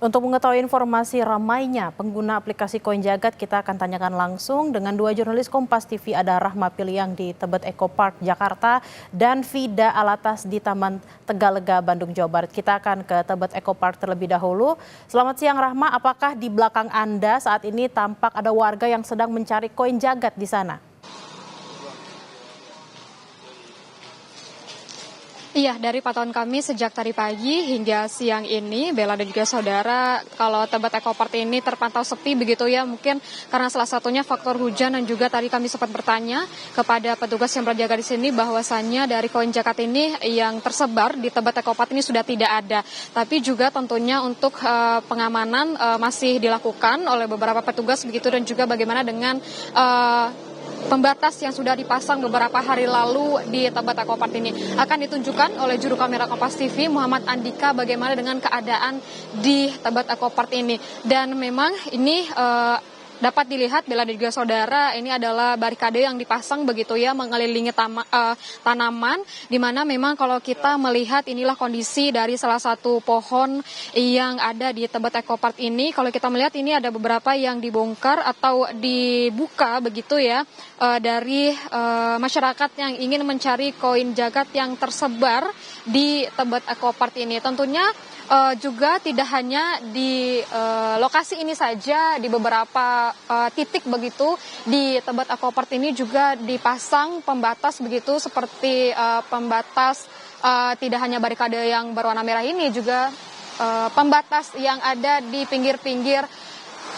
Untuk mengetahui informasi ramainya pengguna aplikasi Koin Jagat, kita akan tanyakan langsung dengan dua jurnalis Kompas TV, ada Rahma Piliang di Tebet Eco Park, Jakarta, dan Vida Alatas di Taman Tegalega, Bandung, Jawa Barat. Kita akan ke Tebet Eco Park terlebih dahulu. Selamat siang Rahma, apakah di belakang Anda saat ini tampak ada warga yang sedang mencari koin Jagat di sana? Iya, dari pantauan kami sejak tadi pagi hingga siang ini, Bella dan juga saudara, kalau Tebet Eco Park ini terpantau sepi begitu ya, mungkin karena salah satunya faktor hujan, dan juga tadi kami sempat bertanya kepada petugas yang berjaga di sini bahwasannya dari koin Jagat ini yang tersebar di Tebet Eco Park ini sudah tidak ada. Tapi juga tentunya untuk pengamanan masih dilakukan oleh beberapa petugas begitu, dan juga bagaimana dengan pembatas yang sudah dipasang beberapa hari lalu di Tebet Eco Park ini. Akan ditunjukkan oleh juru kamera Kompas TV Muhammad Andika bagaimana dengan keadaan di Tebet Eco Park ini. Dan memang ini dapat dilihat Bella dan juga saudara, ini adalah barikade yang dipasang begitu ya mengelilingi tanaman, di mana memang kalau kita melihat inilah kondisi dari salah satu pohon yang ada di Tebet Eco Park ini. Kalau kita melihat ini ada beberapa yang dibongkar atau dibuka begitu ya dari masyarakat yang ingin mencari koin Jagat yang tersebar di Tebet Eco Park ini. Tentunya juga tidak hanya di lokasi ini saja, di beberapa titik begitu di Tebet Eco Park ini juga dipasang pembatas begitu, seperti pembatas tidak hanya barikade yang berwarna merah ini, juga pembatas yang ada di pinggir-pinggir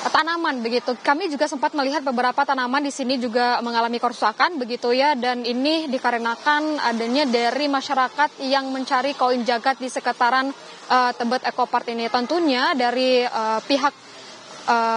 tanaman begitu. Kami juga sempat melihat beberapa tanaman di sini juga mengalami kerusakan begitu ya, dan ini dikarenakan adanya dari masyarakat yang mencari koin Jagat di sekitaran Tebet Eco Park ini. Tentunya dari pihak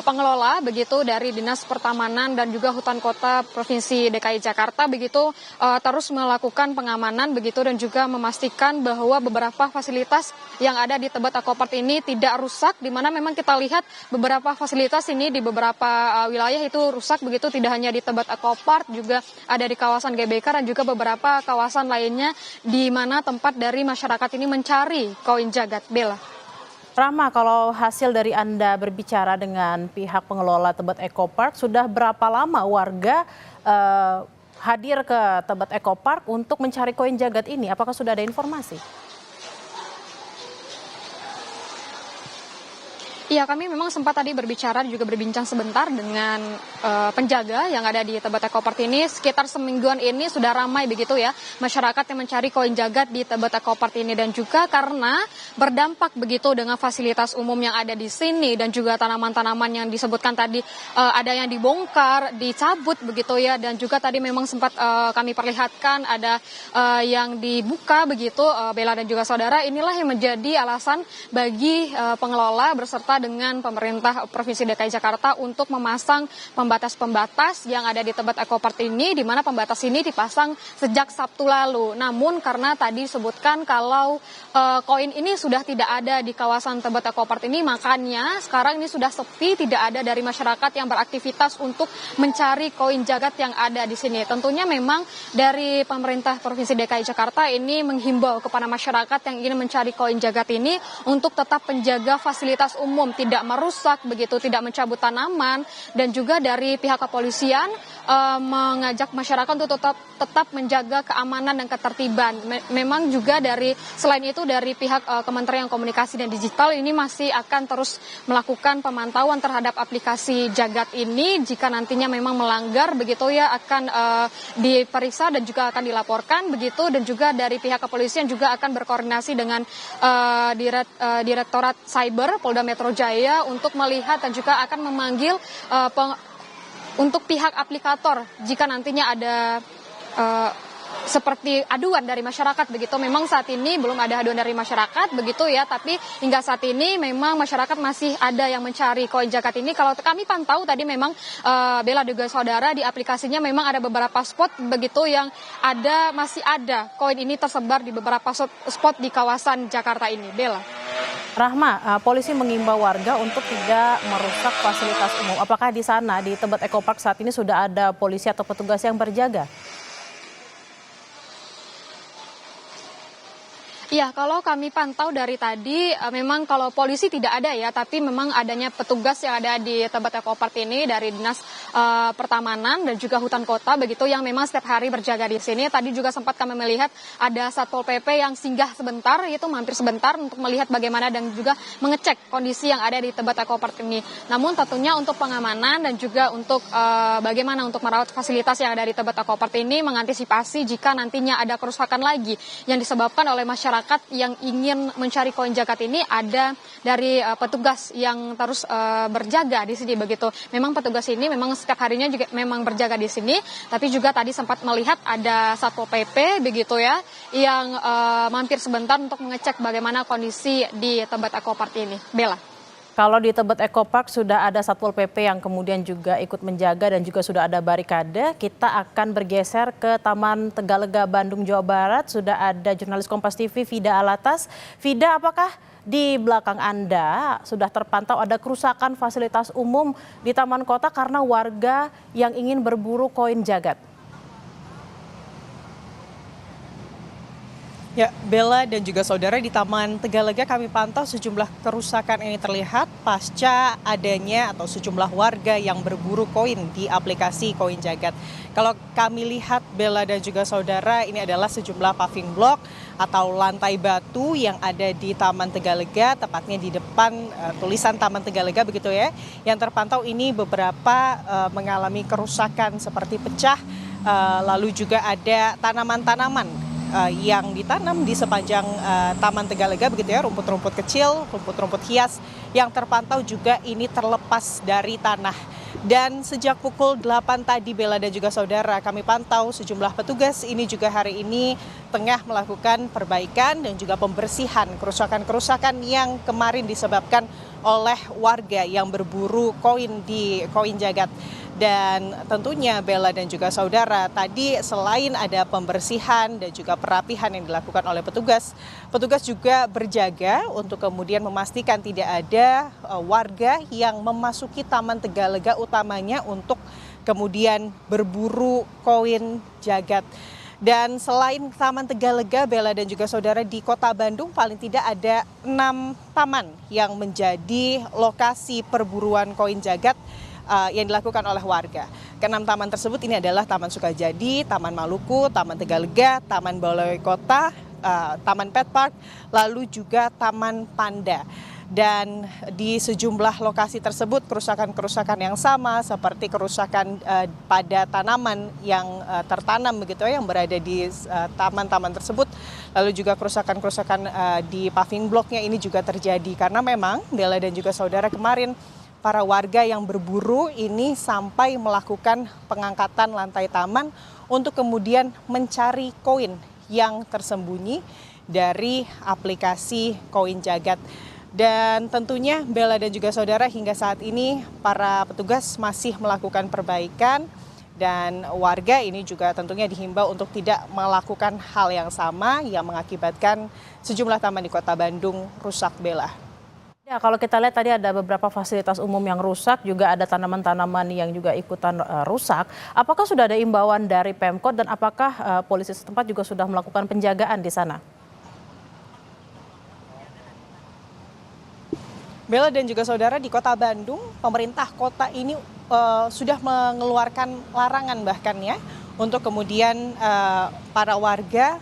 pengelola begitu, dari Dinas Pertamanan dan juga Hutan Kota Provinsi DKI Jakarta begitu terus melakukan pengamanan begitu, dan juga memastikan bahwa beberapa fasilitas yang ada di Tebet Eco Park ini tidak rusak, di mana memang kita lihat beberapa fasilitas ini di beberapa wilayah itu rusak begitu, tidak hanya di Tebet Eco Park, juga ada di kawasan GBK dan juga beberapa kawasan lainnya di mana tempat dari masyarakat ini mencari koin Jagat. Bella. Rahma, kalau hasil dari Anda berbicara dengan pihak pengelola Tebet Eco Park, sudah berapa lama warga hadir ke Tebet Eco Park untuk mencari koin Jagat ini? Apakah sudah ada informasi? Iya, kami memang sempat tadi berbicara juga berbincang sebentar dengan penjaga yang ada di Tebet Eco Park ini. Sekitar semingguan ini sudah ramai begitu ya masyarakat yang mencari koin Jagat di Tebet Eco Park ini, dan juga karena berdampak begitu dengan fasilitas umum yang ada di sini, dan juga tanaman-tanaman yang disebutkan tadi ada yang dibongkar, dicabut begitu ya, dan juga tadi memang sempat kami perlihatkan ada yang dibuka begitu, Bella dan juga saudara. Inilah yang menjadi alasan bagi pengelola beserta dengan pemerintah Provinsi DKI Jakarta untuk memasang pembatas-pembatas yang ada di Tebet Eco Park ini, di mana pembatas ini dipasang sejak Sabtu lalu. Namun karena tadi disebutkan kalau koin ini sudah tidak ada di kawasan Tebet Eco Park ini, makanya sekarang ini sudah sepi, tidak ada dari masyarakat yang beraktivitas untuk mencari koin Jagat yang ada di sini. Tentunya memang dari pemerintah Provinsi DKI Jakarta ini menghimbau kepada masyarakat yang ingin mencari koin Jagat ini untuk tetap menjaga fasilitas umum, tidak merusak begitu, tidak mencabut tanaman, dan juga dari pihak kepolisian mengajak masyarakat untuk tetap menjaga keamanan dan ketertiban. Memang juga dari selain itu dari pihak Kementerian Komunikasi dan Digital ini masih akan terus melakukan pemantauan terhadap aplikasi Jagat ini. Jika nantinya memang melanggar begitu ya, akan diperiksa dan juga akan dilaporkan begitu, dan juga dari pihak kepolisian juga akan berkoordinasi dengan Direktorat Cyber Polda Metro Jaya untuk melihat dan juga akan memanggil untuk pihak aplikator jika nantinya ada seperti aduan dari masyarakat begitu. Memang saat ini belum ada aduan dari masyarakat begitu ya, tapi hingga saat ini memang masyarakat masih ada yang mencari koin Jagat ini. Kalau kami pantau tadi memang Bella juga saudara, di aplikasinya memang ada beberapa spot begitu yang masih ada koin ini tersebar di beberapa spot di kawasan Jakarta ini. Bella. Rahma, polisi mengimbau warga untuk tidak merusak fasilitas umum. Apakah di sana di Tebet Eco Park saat ini sudah ada polisi atau petugas yang berjaga? Iya, kalau kami pantau dari tadi, memang kalau polisi tidak ada ya, tapi memang adanya petugas yang ada di Tebet Eco Park ini dari Dinas Pertamanan dan juga Hutan Kota, begitu yang memang setiap hari berjaga di sini. Tadi juga sempat kami melihat ada Satpol PP yang singgah sebentar, itu mampir sebentar untuk melihat bagaimana dan juga mengecek kondisi yang ada di Tebet Eco Park ini. Namun tentunya untuk pengamanan dan juga untuk bagaimana untuk merawat fasilitas yang ada di Tebet Eco Park ini, mengantisipasi jika nantinya ada kerusakan lagi yang disebabkan oleh masyarakat yang ingin mencari koin jagat ini, ada dari petugas yang terus berjaga di sini begitu. Memang petugas ini memang setiap harinya juga memang berjaga di sini, tapi juga tadi sempat melihat ada Satpol PP begitu ya, yang mampir sebentar untuk mengecek bagaimana kondisi di Tebet Eco Park ini. Bella. Kalau di Tebet Eco Park sudah ada Satpol PP yang kemudian juga ikut menjaga dan juga sudah ada barikade, kita akan bergeser ke Taman Tegalega, Bandung, Jawa Barat. Sudah ada jurnalis Kompas TV, Vida Alatas. Vida, apakah di belakang Anda sudah terpantau ada kerusakan fasilitas umum di Taman Kota karena warga yang ingin berburu koin jagat? Ya, Bella dan juga saudara, di Taman Tegalega kami pantau sejumlah kerusakan ini terlihat pasca adanya atau sejumlah warga yang berburu koin di aplikasi Koin Jagat. Kalau kami lihat Bella dan juga saudara, ini adalah sejumlah paving block atau lantai batu yang ada di Taman Tegalega, tepatnya di depan tulisan Taman Tegalega begitu ya. Yang terpantau ini beberapa mengalami kerusakan seperti pecah, lalu juga ada tanaman-tanaman yang ditanam di sepanjang Taman Tegalega begitu ya, rumput-rumput kecil, rumput-rumput hias yang terpantau juga ini terlepas dari tanah. Dan sejak pukul 8 tadi Bella dan juga saudara, kami pantau sejumlah petugas ini juga hari ini tengah melakukan perbaikan dan juga pembersihan kerusakan-kerusakan yang kemarin disebabkan oleh warga yang berburu koin di Koin Jagat. Dan tentunya Bella dan juga saudara, tadi selain ada pembersihan dan juga perapihan yang dilakukan oleh petugas, petugas juga berjaga untuk kemudian memastikan tidak ada warga yang memasuki Taman Tegalega utamanya untuk kemudian berburu koin jagat. Dan selain Taman Tegalega, Bella dan juga saudara, di Kota Bandung paling tidak ada 6 taman yang menjadi lokasi perburuan koin jagat yang dilakukan oleh warga. Keenam taman tersebut ini adalah Taman Sukajadi, Taman Maluku, Taman Tegalega, Taman Balai Kota, Taman Pet Park, lalu juga Taman Panda. Dan di sejumlah lokasi tersebut kerusakan-kerusakan yang sama seperti kerusakan pada tanaman yang tertanam begitu ya, yang berada di taman-taman tersebut, lalu juga kerusakan-kerusakan di paving blocknya ini juga terjadi karena memang Bella dan juga saudara, kemarin para warga yang berburu ini sampai melakukan pengangkatan lantai taman untuk kemudian mencari koin yang tersembunyi dari aplikasi Koin Jagat. Dan tentunya Bella dan juga saudara, hingga saat ini para petugas masih melakukan perbaikan dan warga ini juga tentunya dihimbau untuk tidak melakukan hal yang sama yang mengakibatkan sejumlah taman di Kota Bandung rusak, Bella. Ya, kalau kita lihat tadi ada beberapa fasilitas umum yang rusak, juga ada tanaman-tanaman yang juga ikutan rusak. Apakah sudah ada imbauan dari Pemkot dan apakah polisi setempat juga sudah melakukan penjagaan di sana? Bella dan juga saudara, di Kota Bandung, pemerintah kota ini sudah mengeluarkan larangan bahkan ya untuk kemudian para warga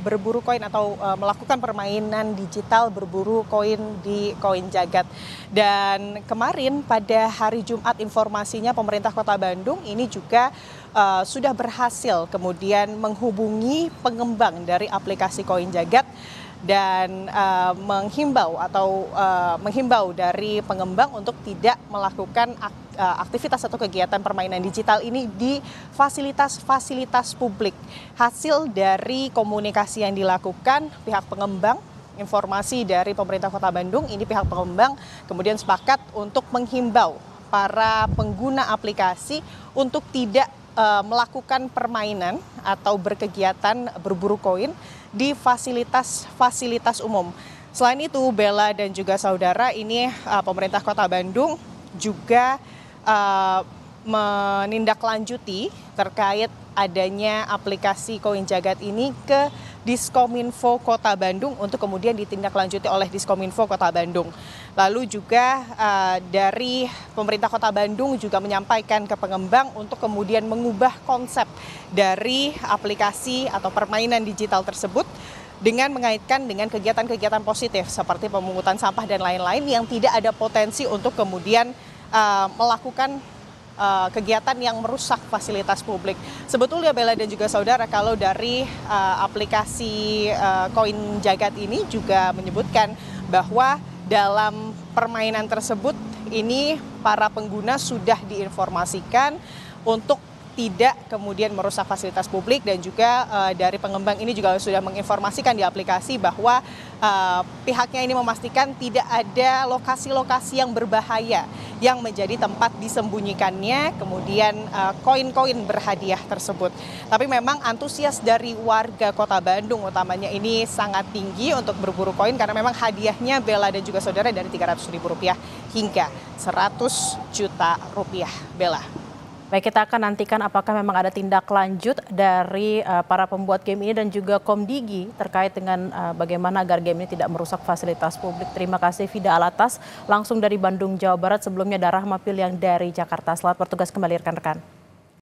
berburu koin atau melakukan permainan digital berburu koin di Koin Jagat. Dan kemarin pada hari Jumat informasinya pemerintah Kota Bandung ini juga sudah berhasil kemudian menghubungi pengembang dari aplikasi Koin Jagat dan menghimbau dari pengembang untuk tidak melakukan aktivitas atau kegiatan permainan digital ini di fasilitas-fasilitas publik. Hasil dari komunikasi yang dilakukan pihak pengembang, informasi dari pemerintah Kota Bandung, ini pihak pengembang kemudian sepakat untuk menghimbau para pengguna aplikasi untuk tidak melakukan permainan atau berkegiatan berburu koin di fasilitas-fasilitas umum. Selain itu, Bella dan juga saudara, ini pemerintah Kota Bandung juga menindaklanjuti terkait adanya aplikasi Koin Jagat ini ke Diskominfo Kota Bandung untuk kemudian ditindaklanjuti oleh Diskominfo Kota Bandung. Lalu juga dari pemerintah Kota Bandung juga menyampaikan ke pengembang untuk kemudian mengubah konsep dari aplikasi atau permainan digital tersebut dengan mengaitkan dengan kegiatan-kegiatan positif seperti pemungutan sampah dan lain-lain yang tidak ada potensi untuk kemudian melakukan kegiatan yang merusak fasilitas publik. Sebetulnya Bella dan juga saudara, kalau dari aplikasi Koin Jagat ini juga menyebutkan bahwa dalam permainan tersebut ini para pengguna sudah diinformasikan untuk tidak kemudian merusak fasilitas publik, dan juga dari pengembang ini juga sudah menginformasikan di aplikasi bahwa pihaknya ini memastikan tidak ada lokasi-lokasi yang berbahaya yang menjadi tempat disembunyikannya kemudian koin-koin berhadiah tersebut. Tapi memang antusias dari warga Kota Bandung utamanya ini sangat tinggi untuk berburu koin karena memang hadiahnya Bella dan juga saudara dari Rp300.000 hingga Rp100 juta. Bella. Baik, kita akan nantikan apakah memang ada tindak lanjut dari para pembuat game ini dan juga Komdigi terkait dengan bagaimana agar game ini tidak merusak fasilitas publik. Terima kasih Fida Alatas langsung dari Bandung, Jawa Barat. Sebelumnya ada Rahma Piliang dari Jakarta. Selamat bertugas kembali rekan-rekan.